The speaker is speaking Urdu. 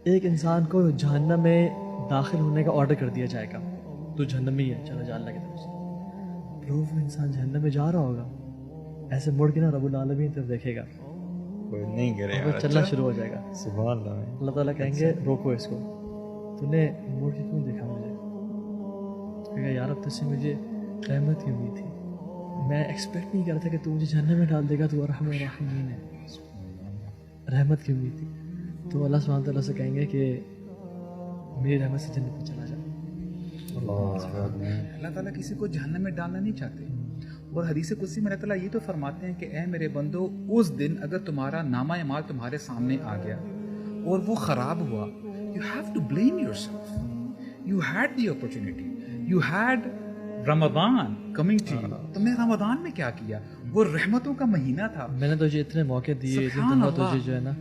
ایک انسان کو جہنم میں داخل ہونے کا آرڈر کر دیا جائے گا، تو جہنمی ہے، چلا جا اللہ کی طرف سے. وہ انسان جہنم میں جا رہا ہوگا، ایسے مڑ کے نا رب العالمین طرف دیکھے گا، کوئی نہیں کرے وہ چلنا شروع ہو جائے گا. سبحان اللہ. اللہ تعالیٰ کہیں گے روکو اس کو، تو نے مڑ کے کیوں دیکھا مجھے؟ کہے گا یار اب تجھ سے مجھے رحمت کی امید تھی، میں ایکسپیکٹ نہیں کر رہا تھا کہ تو مجھے جہنم میں ڈال دے گا، تو ارحم الراحمین ہے، رحمت کی امید تھی. تو اللہ سبحانہ تعالیٰ سے کہیں گے کہ میری رحمت سے جنت میں چلا جا. اللہ تعالیٰ کسی کو جہنم میں ڈالنا نہیں چاہتے. اور حدیث قدسی میں اللہ تعالیٰ یہ تو فرماتے ہیں کہ اے میرے بندو، اس دن اگر تمہارا نامہ اعمال تمہارے سامنے آ گیا اور وہ خراب ہوا، you have to blame yourself. You had the opportunity. You had Ramzan coming to you. تم نے رمضان میں کیا کیا؟ وہ رحمتوں کا مہینہ تھا. میں نے تجھے اتنے موقع دیے، اتنی دفعہ تجھے جو ہے نا